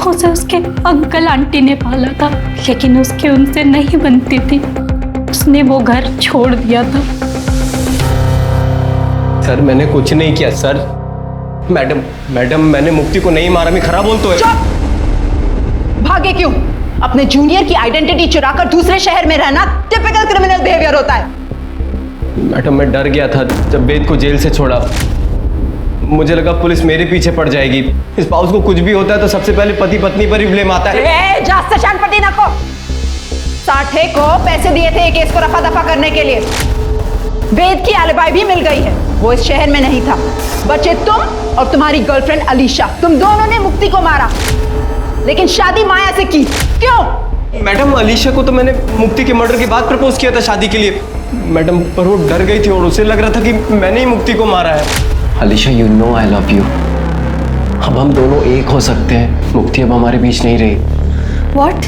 उसे उसके अंकल आंटी ने पाला था, लेकिन उसकी उनसे नहीं बनती थी। उसने वो घर छोड़ दिया था। सर मैंने कुछ नहीं किया सर। मैडम मैंने मुक्ति को नहीं मारा। मैं खरा बोल तो है। भागे क्यों? अपने जूनियर की आइडेंटिटी चुराकर दूसरे शहर में रहना टिपिकल क्रिमिनल बिहेवियर होता है। मैडम मैं डर गया था जब वेद को जेल से छोड़ा। मुझे लगा पुलिस मेरे पीछे पड़ जाएगी। इस पाउस को कुछ भी होता है तो सबसे पहले पति पत्नी पर ही ब्लेम आता है। जास्त शानपति ना को साठे को पैसे दिए थे केस को रफा दफा करने के लिए। वेद की एलिबाई भी मिल गई है, वो इस शहर में नहीं था। बचे तुम और तुम्हारी गर्लफ्रेंड अलीशा, तुम दोनों ने मुक्ति को मारा, लेकिन शादी माया से की। क्यों? मैडम अलीशा को तो मैंने मुक्ति के मर्डर के बाद प्रपोज किया था शादी के लिए मैडम, पर वो डर गई थी और उसे लग रहा था कि मैंने ही मुक्ति को मारा है। Alisha you know I love you. अब हम दोनों एक हो सकते हैं। मुक्ति अब हमारे बीच नहीं रही। व्हाट?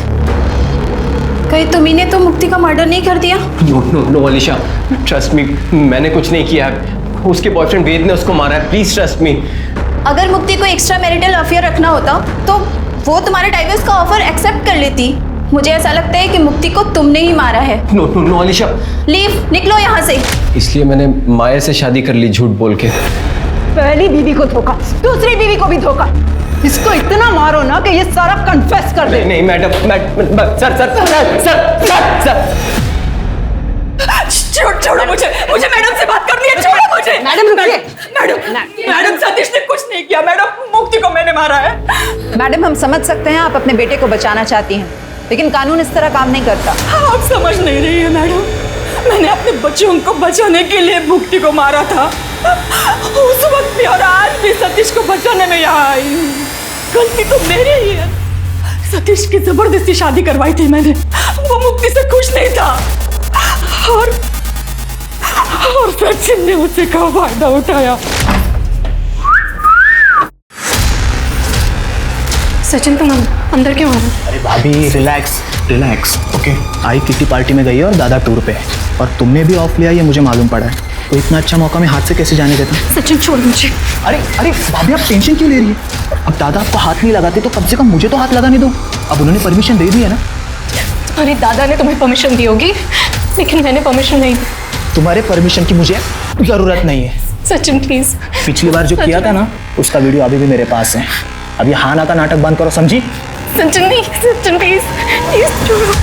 कहीं तुम्ही तो मुक्ति का मर्डर नहीं कर दिया? No no no Alisha, trust me, मैंने कुछ नहीं किया। उसके बॉयफ्रेंड वेद ने उसको मारा है। Please trust me. अगर मुक्ति को एक्स्ट्रा मैरिटल अफेयर रखना होता तो वो तुम्हारे डाइवोर्स का ऑफर एक्सेप्ट कर लेती। मुझे ऐसा लगता है कि मुक्ति को तुमने ही मारा है। No no no Alisha, leave, निकलो यहाँ से। इसलिए मैंने माया से शादी कर ली झूठ बोल के। पहली बीवी को धोखा, दूसरी बीवी को भी धोखा। इसको इतना मारो ना कि ये सारा कन्फेस कर दे। नहीं मैडम, सर छोड़ो मुझे मैडम से बात करनी है। छोड़ो मुझे। मैडम सतीश ने कुछ नहीं किया। मैडम मुक्ति को मैंने मारा है। मैडम हम समझ सकते हैं आप अपने बेटे को बचाना चाहती हैं, लेकिन कानून इस तरह काम नहीं करता। आप समझ नहीं रही है मैडम। मैंने अपने बच्चों को बचाने के लिए मुक्ति को मारा था। उस वक्त भी और आज भी सतीश को बचाने में यहाँ आई हूँ। गलती तो मेरी ही है। सतीश की जबरदस्ती शादी करवाई थी मैंने। वो मुक्ति से खुश नहीं था और सचिन ने उसे का फायदा उठाया। सचिन तुम अंदर क्यों आ रहे हो? अरे भाभी रिलैक्स रिलैक्स, ओके। आई किटी पार्टी में गई है और दादा टूर पे है, और तुमने भी ऑफ लिया ये मुझे मालूम पड़ा है। तो इतना अच्छा मौका मैं हाथ से कैसे जाने देता? सचिन छोड़ मुझे। अरे अरे भाभी आप टेंशन क्यों ले रही है? अब दादा आपको हाथ नहीं लगाते तो कम से कम मुझे तो हाथ लगाने दो। अब उन्होंने परमिशन दे दी है ना। तुम्हारे दादा ने तुम्हें परमिशन दी होगी, लेकिन मैंने परमिशन नहीं दी। तुम्हारे परमिशन की मुझे जरूरत नहीं है। सचिन प्लीज। पिछली बार जो किया था ना उसका वीडियो अभी भी मेरे पास है। अब ये हाँ ना का नाटक बंद करो, समझी? सचिन नहीं, सचिन प्लीज प्लीज छोड़ो।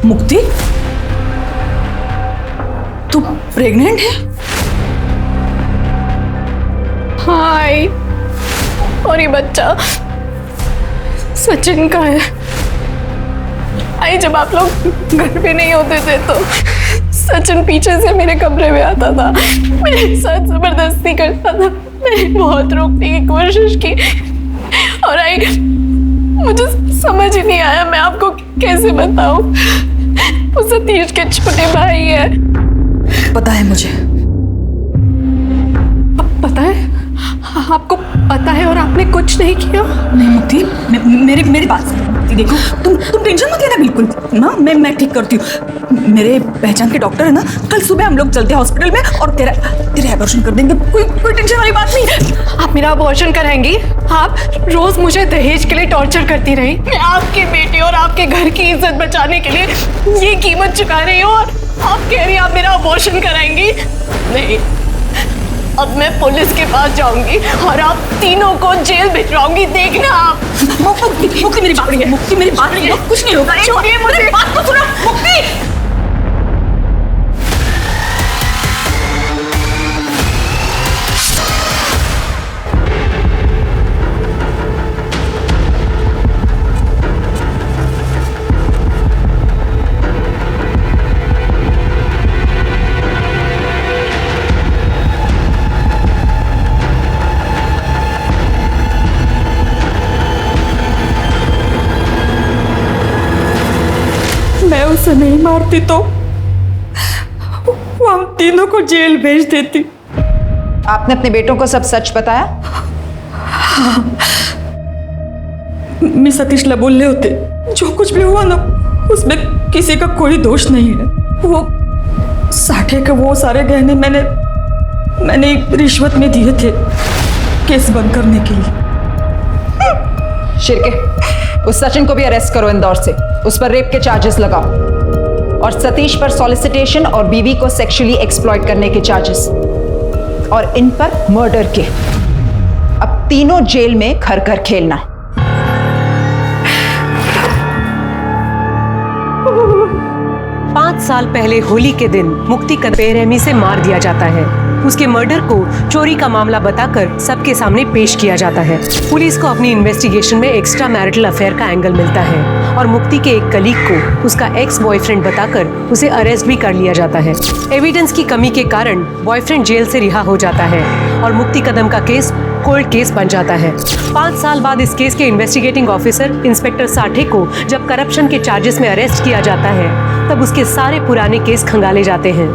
मुक्ति, तू प्रेग्नेंट है? हाय, और ये बच्चा सचिन का है। आई जब आप लोग घर पे नहीं होते थे तो सचिन पीछे से मेरे कमरे में आता था, मेरे साथ जबरदस्ती करता था। मैंने बहुत रोकने की कोशिश की और आई मुझे समझ ही नहीं आया मैं आपको कैसे बताऊं। वो सतीश के छोटे भाई है। पता है मुझे। पता है? आपको पता है और आपने कुछ नहीं किया? नहीं मुक्ति, मेरी बात सुनो मुक्ति। देखो तुम टेंशन मत लेना बिल्कुल ना, मैं ठीक करती हूँ। मेरे पहचान के डॉक्टर है ना, कल सुबह हम लोग चलते हैं हॉस्पिटल में और तेरा अबॉर्शन कर देंगे। कोई टेंशन वाली बात नहीं है। आप मेरा अबॉर्शन कराएंगी? आप रोज मुझे दहेज के लिए टॉर्चर करती रही। मैं आपके बेटे और आपके घर की इज्जत बचाने के लिए ये कीमत चुका रही हूँ और आप कह रही हैं आप मेरा अबॉर्शन कराएंगी? नहीं, अब मैं पुलिस के पास जाऊंगी और आप तीनों को जेल भिजवाऊंगी। देखना आप। मुक्ति मेरी बात है, मुक्ति मेरी बात है, कुछ नहीं होगा। छोड़िए मुझे, बात तो सुनो मुक्ति। मैं उसे नहीं मारती तो वो हम तीनों को जेल भेज देती। आपने अपने बेटों को सब सच बताया? मिस सतीश लबोले होते, जो कुछ भी हुआ ना उसमें किसी का कोई दोष नहीं है। वो साठे के वो सारे गहने मैंने रिश्वत में दिए थे केस बंद करने के लिए। शिरके, उस सचिन को भी अरेस्ट करो इंदौर से, उस पर रेप के चार्जेस लगाओ और सतीश पर सॉलिसिटेशन और बीवी को सेक्सुअली एक्सप्लॉइट करने के चार्जेस और इन पर मर्डर के। अब तीनों जेल में घर घर खेलना। पाँच साल पहले होली के दिन मुक्ति को बेरहमी से मार दिया जाता है। उसके मर्डर को चोरी का मामला बताकर सबके सामने पेश किया जाता है। पुलिस को अपनी इन्वेस्टिगेशन में एक्स्ट्रा मैरिटल अफेयर का एंगल मिलता है और मुक्ति के एक कलीग को उसका एक्स बॉयफ्रेंड बताकर उसे अरेस्ट भी कर लिया जाता है। एविडेंस की कमी के कारण बॉयफ्रेंड जेल से रिहा हो जाता है और मुक्ति कदम का केस कोल्ड केस बन जाता है। 5 साल बाद इस केस के इन्वेस्टिगेटिंग ऑफिसर इंस्पेक्टर साठे को जब करप्शन के चार्जेस में अरेस्ट किया जाता है तब उसके सारे पुराने केस खंगाले जाते हैं।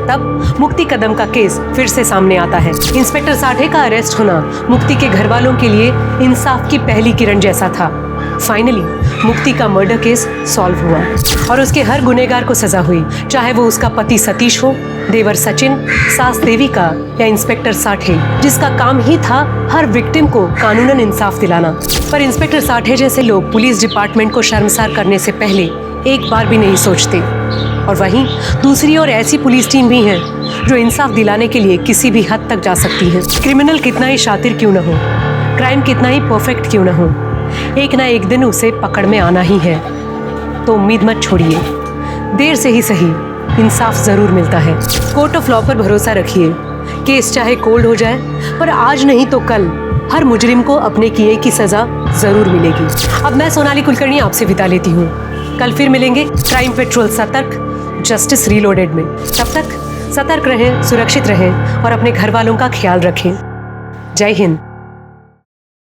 तब मुक्ति कदम का केस फिर से सामने आता है। इंस्पेक्टर साठे का अरेस्ट होना मुक्ति के घर वालों के लिए इंसाफ की पहली किरण जैसा था। फाइनली मुक्ति का मर्डर केस सॉल्व हुआ और उसके हर गुनहगार को सजा हुई, चाहे वो उसका पति सतीश हो, देवर सचिन, सास देविका या इंस्पेक्टर साठे, जिसका काम ही था हर विक्टिम को कानूनन इंसाफ दिलाना। पर इंस्पेक्टर साठे जैसे लोग पुलिस डिपार्टमेंट को शर्मसार करने से पहले एक बार भी नहीं सोचते। और वहीं दूसरी ओर ऐसी पुलिस टीम भी है जो इंसाफ दिलाने के लिए किसी भी हद तक जा सकती है। क्रिमिनल कितना ही शातिर क्यों न हो, क्राइम कितना ही परफेक्ट क्यों न हो, एक ना एक दिन उसे पकड़ में आना ही है। तो उम्मीद मत छोड़िए, देर से ही सही इंसाफ जरूर मिलता है। कोर्ट ऑफ लॉ पर भरोसा रखिए। केस चाहे कोल्ड हो जाए, पर आज नहीं तो कल हर मुजरिम को अपने किए की सजा जरूर मिलेगी। अब मैं सोनाली कुलकर्णी आपसे विदा लेती हूँ। कल फिर मिलेंगे क्राइम पेट्रोल सतर्क जस्टिस रीलोडेड में। तब तक सतर्क रहें, सुरक्षित रहें और अपने घर वालों का ख्याल रखें। जय हिंद।